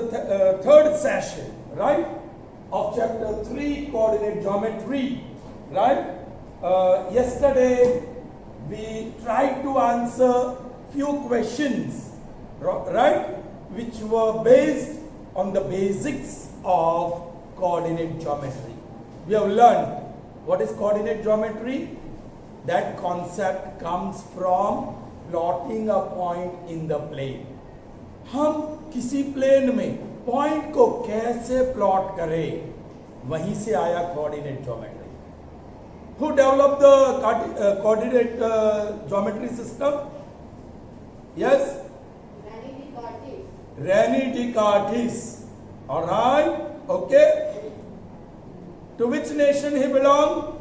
the third session, right, of chapter 3, coordinate geometry, right? Yesterday we tried to answer few questions, right, which were based on the basics of coordinate geometry. We have learned what is coordinate geometry. That concept comes from plotting a point in the plane. हम किसी plane में point को कैसे plot करें, वहीं से आया coordinate geometry. Who developed the coordinate geometry system? Yes? René Descartes. All right. Okay. To which nation he belonged?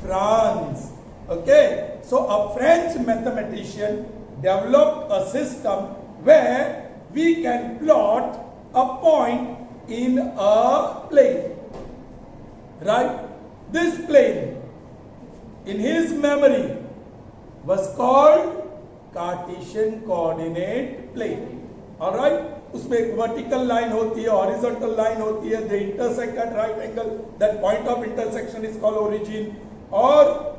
France. Okay. So a French mathematician developed a system where we can plot a point in a plane. Right? This plane, in his memory, was called Cartesian coordinate plane. All right? उसमें एक vertical line होती है, horizontal line होती है, they intersect at right angle. That point of intersection is called origin. और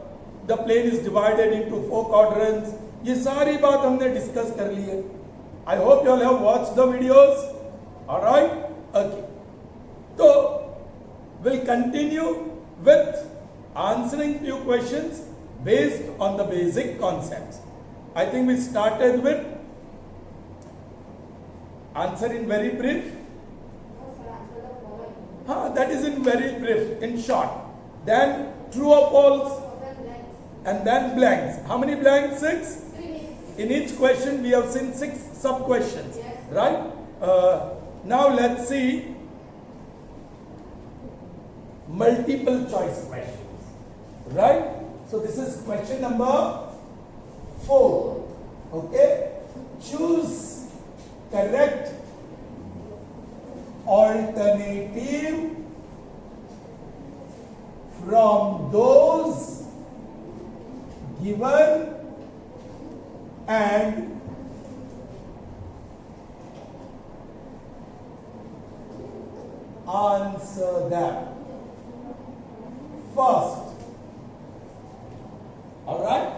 the plane is divided into 4 quadrants. ये सारी बात हमने डिस्कस कर ली है. I hope you all have watched the videos. All right? Okay. So we'll continue with answering few questions based on the basic concepts. I think we started with answer in very brief. That is in very brief, in short. Then true or false, and then blanks. How many blanks? 6. In each question we have seen 6 sub questions, right? Now let's see multiple choice questions, right? So this is question number 4. Okay, choose correct alternative from those given and answer them. First, all right,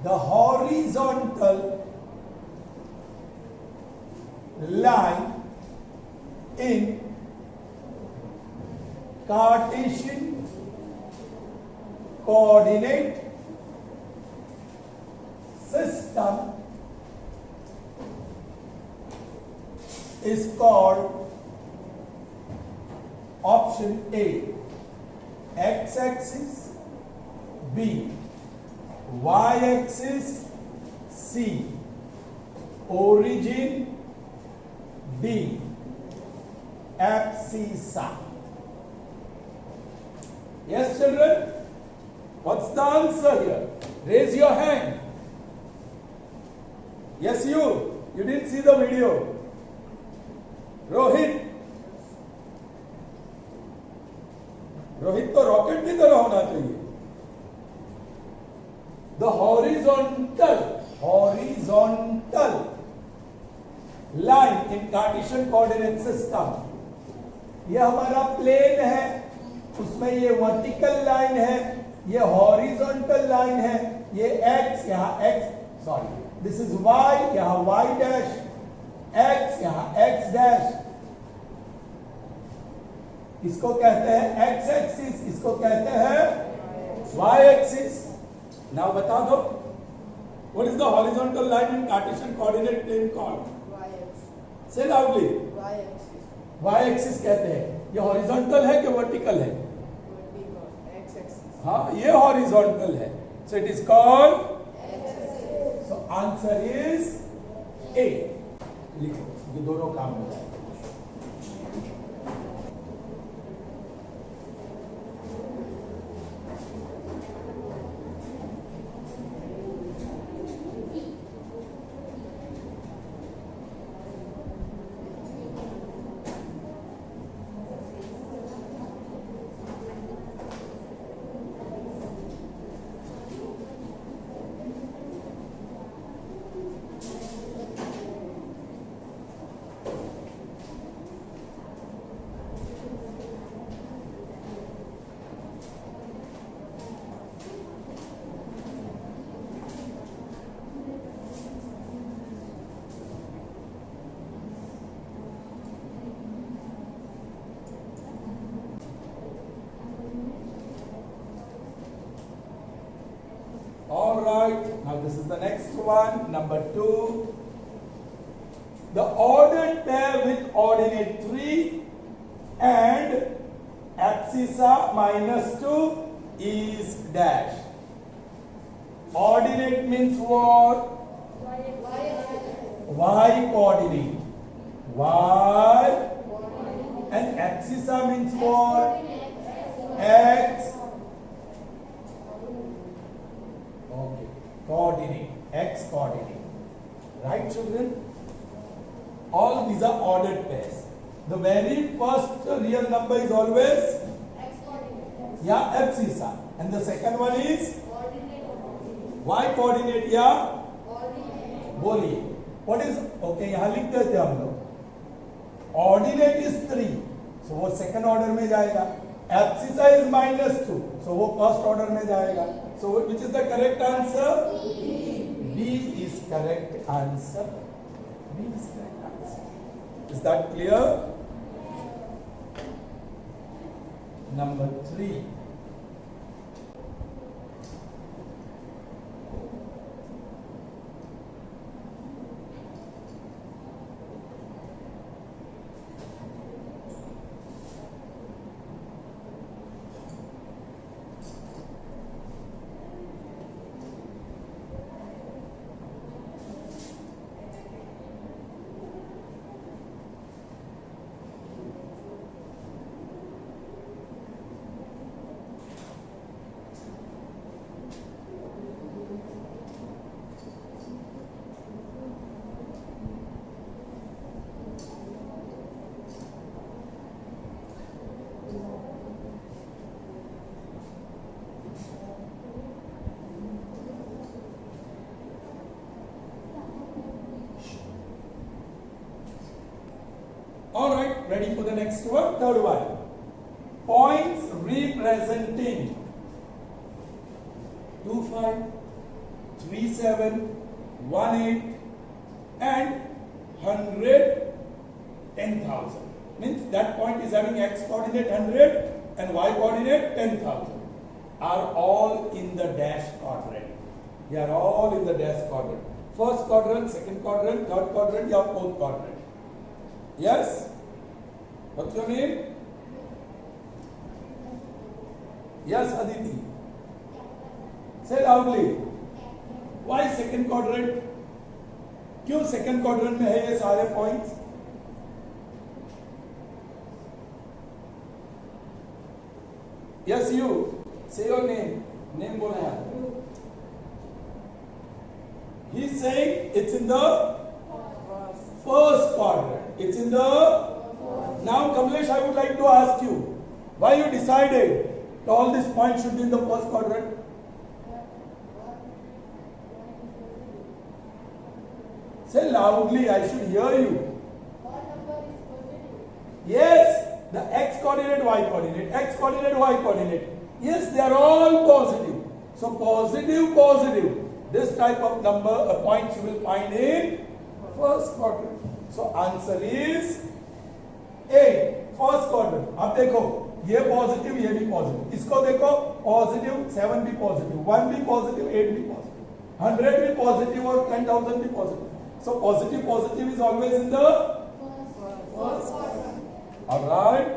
the horizontal line in Cartesian coordinate system is called option A, x-axis, B, y-axis, C, origin, D, abscissa. Yes, children? What's the answer here? Raise your hand. Yes, you. You didn't see the video. Rohit, Rohit तो rocket की तरह होना चाहिए. The horizontal line in Cartesian coordinate system, ये हमारा plane है, उसमें ये वर्टिकल लाइन है, ये हॉरिजॉन्टल लाइन है, ये x यहाँ x, sorry, this is y, यहाँ y डैश, x यहाँ x डैश. इसको कहते हैं x एक्सिस, इसको कहते हैं y एक्सिस. नाउ बता दो, what is the horizontal line in Cartesian coordinate plane called? y axis. Say loudly. y axis. y axis कहते हैं. ये हॉरिजॉन्टल है कि वर्टिकल है? वर्टिकल. x axis. हाँ, ये हॉरिजॉन्टल है. So it is called x axis. So answer is A. लिखो, ये दोनों काम हो जाए. right, now this is the next one, number 2. The ordered pair with ordinate 3 and abscissa minus 2 is dash. Ordinate means what? Y coordinate. Y. And abscissa means what? X. Okay. Coordinate. X coordinate. Right, children? All these are ordered pairs. The very first real number is always abscissa. And the second one is Y coordinate बोलिए. What is okay? यहाँ लिख देते हम लोग. Ordinate is 3, so वो second order में जाएगा. Abscissa is -2, so वो first order में जाएगा. So which is the correct answer? B is correct answer. B is correct answer. Is that clear? Number 3. All right, ready for the next one? Third one. Points representing 25, 37, 18 and 100, 10,000. Means that point is having x coordinate 100 and y coordinate 10,000. Are all in the dash quadrant. They are all in the dash quadrant. First quadrant, second quadrant, third quadrant, or fourth quadrant. Yes? What's your name? Yes, Aditi. Say loudly. Why second quadrant? क्यों second quadrant में है ये सारे points? Yes, you. Say your name. Name बोला यार. He's saying it's in the first quadrant. It's in the. Now, Kamlesh, I would like to ask you, why you decided that all these points should be in the first quadrant? Say loudly, I should hear you. Yes, the x coordinate, y coordinate, x coordinate, y coordinate. Yes, they are all positive. So positive, positive. This type of number, points you will find in first quadrant. So answer is A, first quadrant. अब देखो, ये positive, ये भी positive. इसको देखो, positive 7 भी positive, 1 भी positive, 8 भी पॉजिटिव, 100 भी पॉजिटिव और 10,000 भी positive. So positive, positive is always in the first quadrant. All right.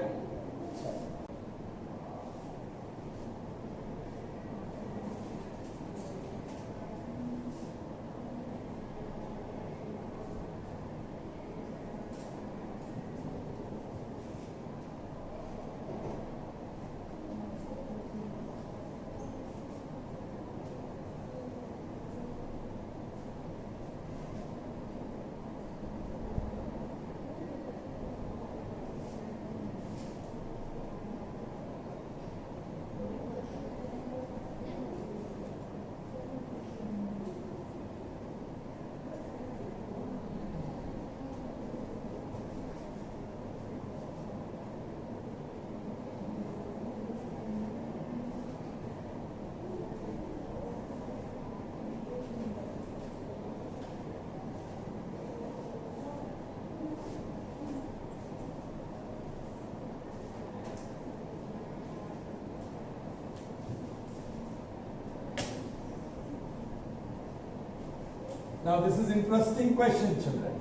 Now this is interesting question, children.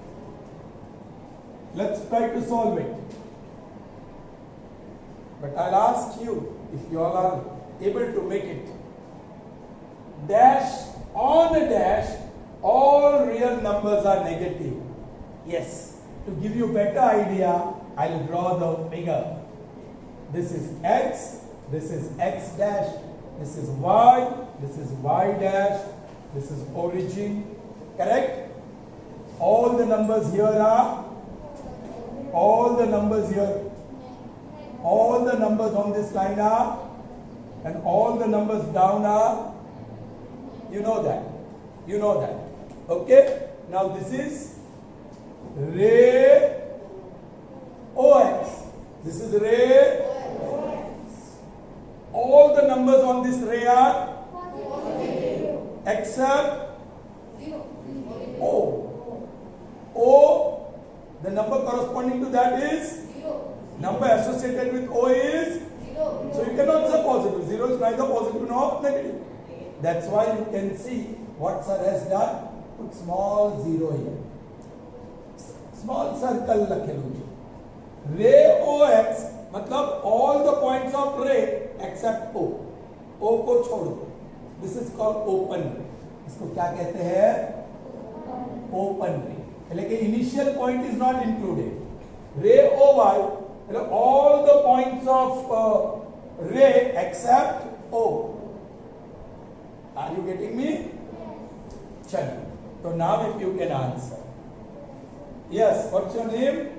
Let's try to solve it. But I'll ask you if you all are able to make it. Dash on a dash, all real numbers are negative. Yes. To give you a better idea, I'll draw the figure. This is x, this is x dash, this is y, this is y dash, this is origin. Correct? All the numbers here are, all the numbers here, all the numbers on this line are, and all the numbers down are. You know that. You know that. Okay? Now this is ray OX. This is ray OX. All the numbers on this ray are except O. O, the number corresponding to that is number associated with O is so you cannot say positive. 0 is neither positive nor negative. That's why you can see what sir has done. Put small 0 here. Small circle rakhe. Ray OX matlab all the points of ray except O. O ko chhod do. This is called open ray. इसको क्या कहते हैं? Open ray. लेकिन initial point is not included. Ray OY, all the points of ray except O. Are you getting me? Chalo. So now if you can answer. Yes, what's your name?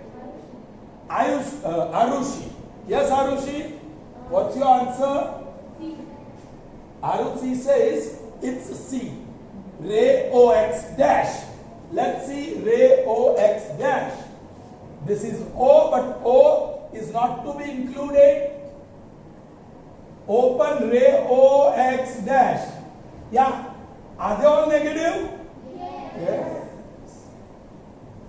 Arushi. Yes, Arushi. What's your answer? C. Arushi says it's C. Ray OX dash. Let's see ray OX dash. This is O, but O is not to be included. Open ray OX dash. Yeah. Are they all negative? Yes.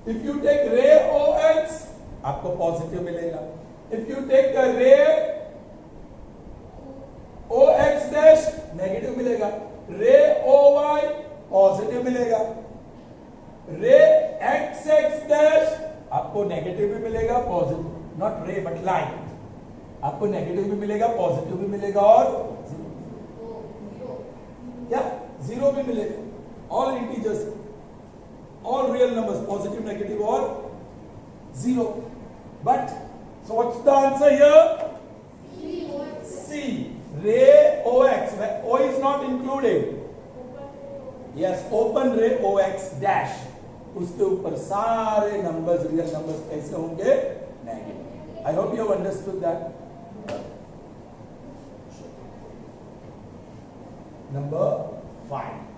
If you take ray OX, आपको positive मिलेगा. If you take a ray OX dash, negative मिलेगा. Ray OY, positive मिलेगा. Ray XX dash, आपको negative भी मिलेगा, positive. Not ray but line. आपको negative भी मिलेगा, positive भी मिलेगा और yeah, 0 भी मिलेगा. All integers, all real numbers, positive, negative or 0. But so what's the answer here? C. Ray OX. O is not included. Yes, open ray OX dash. उसके ऊपर सारे numbers, real numbers कैसे होंगे? Negative. I hope you have understood that. Number 5.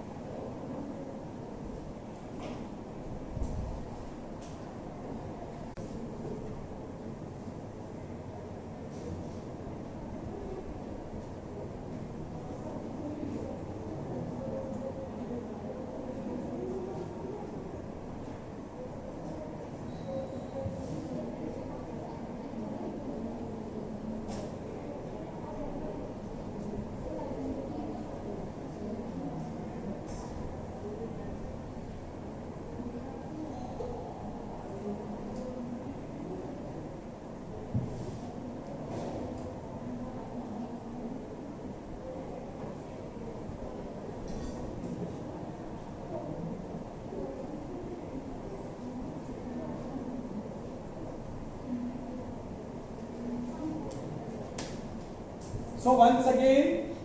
So once again,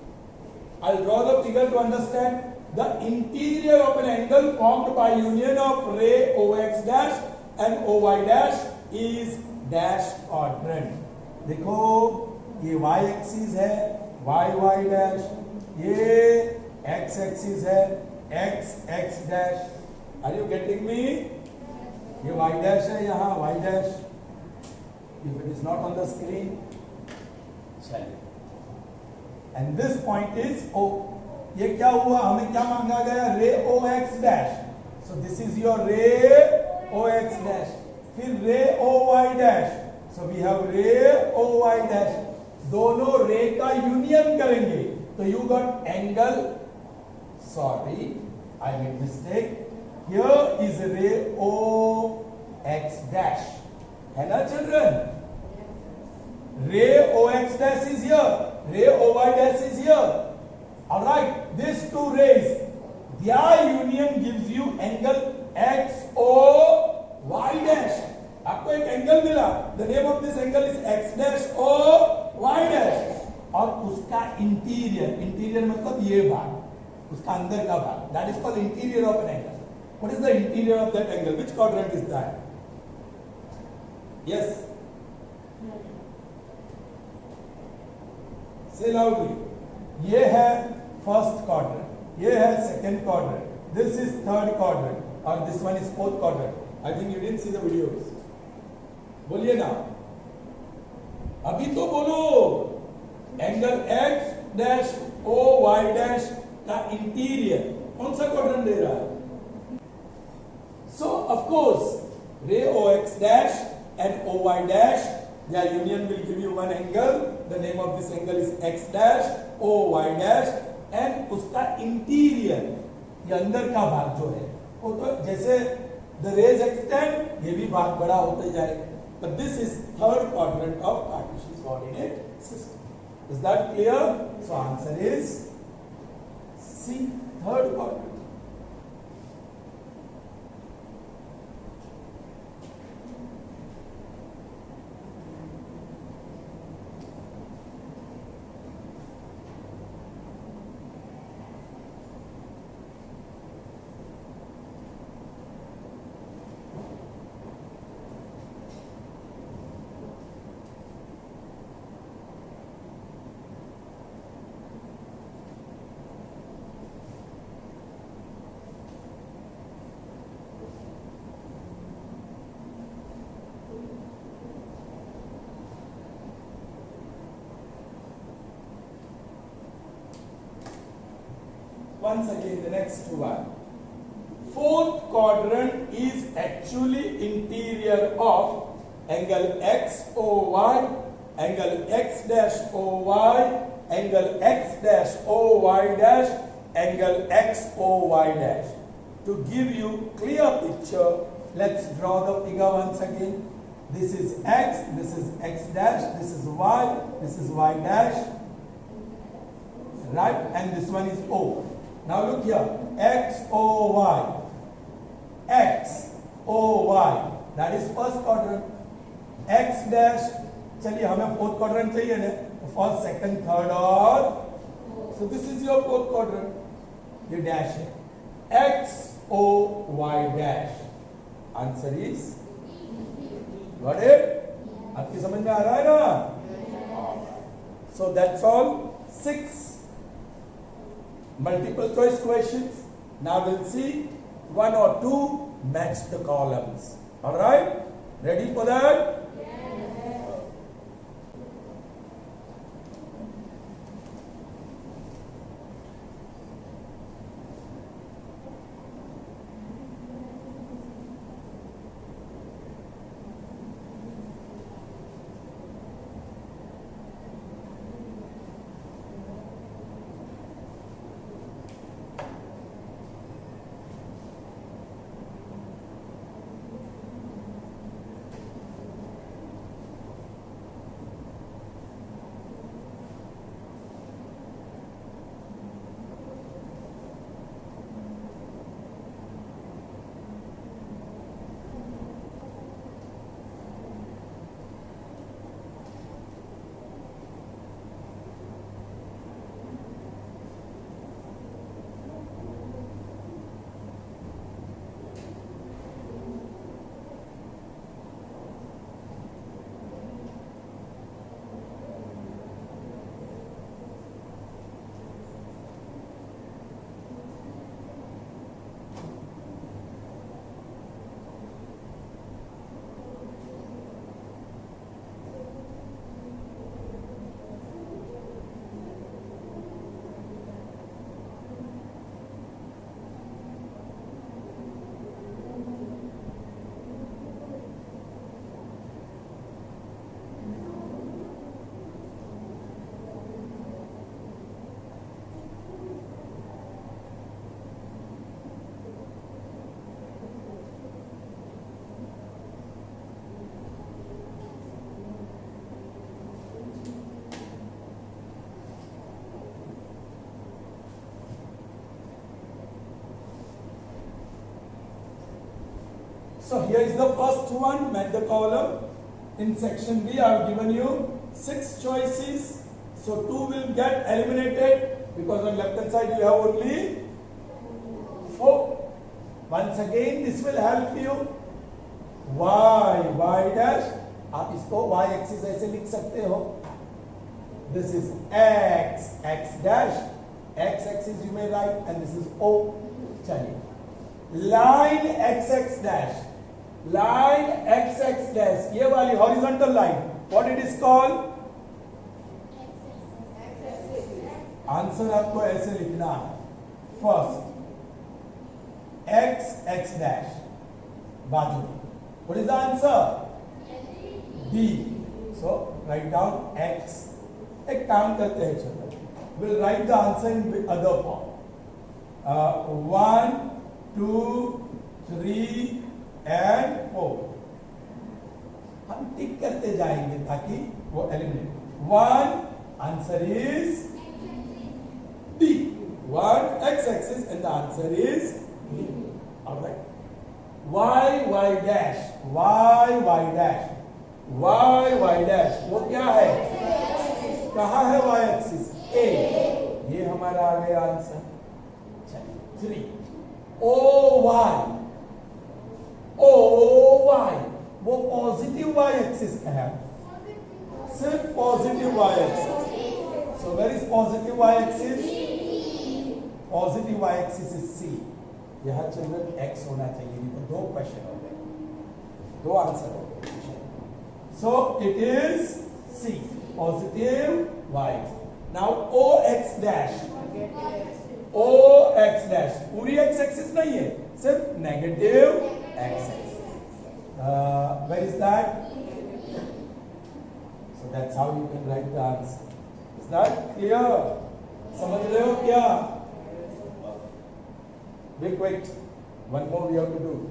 I'll draw the figure to understand the interior of an angle formed by union of ray OX dash and OY dash is dash quadrant. देखो ये y axis है y dash, ये x axis है x dash. Are you getting me? ये y dash है यहाँ y dash. If it is not on the screen, चलिए. And this point is O. ये क्या हुआ? हमें क्या मांगा गया? रे OX dash. So this is your रे OX dash. फिर रे OY dash. So we have रे OY dash. दोनों रे का यूनियन करेंगे. तो you got angle. Sorry, I made mistake. here is ray OX dash. है ना children? Ray OX dash is here. Ray OY dash is here. Alright, these two rays, their union gives you angle XOY dash. आपको एक angle मिला. The name of this angle is X dash OY dash. और उसका interior मतलब ये भाग, उसका अंदर का भाग, that is called interior of an angle. What is the interior of that angle? Which quadrant is that? Yes. Say loudly. ये है first quadrant, ये है second quadrant, this is third quadrant, और this one is fourth quadrant. I think you didn't see the videos. बोलिए ना, अभी तो बोलो. Angle X dash O Y dash का इंटीरियर कौन सा क्वाड्रेंट दे रहा है? So of course ray OX dash and OY dash, their union will give you one angle. The name of this angle is X dash OY dash, and उसका interior, ये अंदर का भाग जो है वो तो जैसे the rays extend, ये भी भाग बड़ा होता जाएगा. But this is third quadrant of Cartesian coordinate system. Is that clear? So answer is C, third quadrant. Once again, the next one. Fourth quadrant is actually interior of angle XOY, angle X dash OY, angle X dash OY dash, angle XOY dash. To give you clear picture, let's draw the figure once again. This is X, this is X dash, this is Y, this is Y dash, right? And this one is O. Now look here, XOY, XOY, that is first quadrant. X dash, चलिए हमें fourth quadrant चाहिए ना, first, second, third और, so this is your fourth quadrant. ये dash है, XOY dash. Answer is, got it? आपकी समझ में आ रहा है ना? So that's all. 6 multiple choice questions. Now we'll see 1 or 2 match the columns. All right? Ready for that? So here is the first one, match the column. In section B, I have given you 6 choices. So 2 will get eliminated because on left hand side you have only 4. Once again, this will help you. Y dash, आप इसको y axis ऐसे लिख सकते हो. This is x dash, x axis you may write, and this is O. चलिए. Line x dash, ये वाली horizontal line, what it is called? Answer आपको ऐसे लिखना है. फर्स्ट x dash बाजू. What is the answer? D. So write down x. एक काम करते हैं चलो. We'll write the answer in other form. 1, 2, 3 and 4. हम टिक करते जाएंगे ताकि वो eliminate. 1 answer is D. 1 x-axis and the answer is D. All right. Y dash, y dash वो क्या है? कहाँ है y axis? A. ये हमारा आ गया आंसर. 3. O y वो पॉजिटिव y axis है. सिर्फ positive y axis. So where is positive y axis? Positive y axis is C. यहाँ चिल्ड्रन x होना चाहिए. नहीं तो 2 क्वेश्चन हो गए, 2 आंसर हो गए. So it is C, positive y. Now OX dash, पूरी x axis नहीं है, सिर्फ negative x axis. Where is that? So that's how you can write the answer. Is that clear? समझ रहे हो क्या? Be quick. One more we have to do.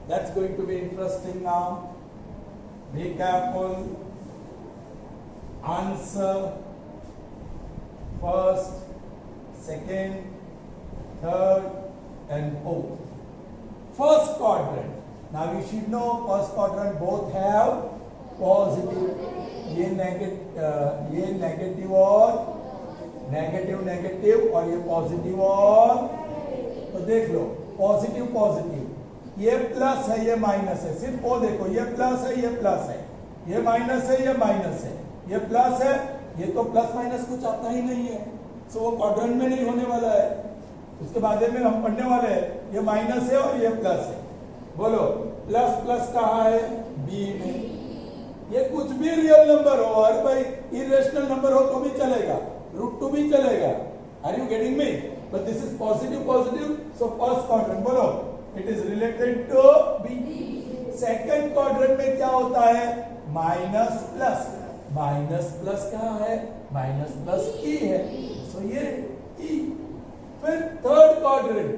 That's going to be interesting now. Be careful. Answer first, second, third, and fourth. First quadrant. Now you should know first quadrant both have positive. ये negative और negative और ये positive और, तो देख लो positive positive, ये plus है ये माइनस है. सिर्फ वो देखो ये प्लस है ये प्लस है, ये माइनस है ये माइनस है, ये प्लस है, ये तो प्लस माइनस कुछ आता ही नहीं है, सो वो क्वाड्रेंट में नहीं होने वाला है. उसके बाद में हम पढ़ने वाले हैं ये माइनस है और ये प्लस है. बोलो प्लस प्लस कहाँ है? बी में. ये कुछ भी रियल नंबर हो, अरे भाई इरेशनल नंबर हो तो भी चलेगा, √2 भी चलेगा. Are you getting me? But this is positive positive, so first quadrant बोलो it is related to B. Second quadrant में क्या होता है? Minus plus. माइनस प्लस कहाँ है, माइनस प्लस ई है, सो ये ई। फिर थर्ड क्वाड्रेंट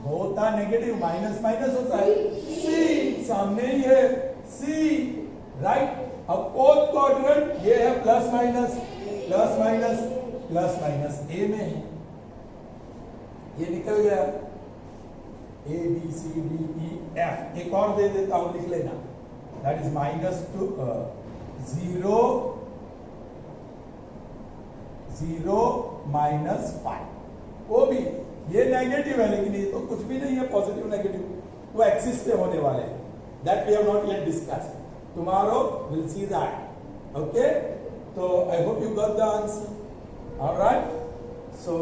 होता नेगेटिव, माइनस माइनस होता है, सी सामने ही है, सी राइट। अब फोर्थ क्वाड्रेंट ये है plus minus plus minus plus minus A में है, ये निकल गया A B C D E F. एक और दे देता हूं, लिख लेना, दैट इज -2 0 0 -5। वो भी ये नेगेटिव है, लेकिन ये तो कुछ भी नहीं है, पॉजिटिव नेगेटिव, वो एक्सिस पे होने वाले हैं, that we have not yet discussed, tomorrow will see that. Okay, तो I hope you got the answer. Alright, so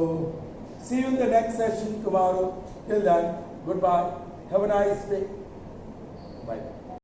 see you in the next session tomorrow. Till then, goodbye. Have a nice day.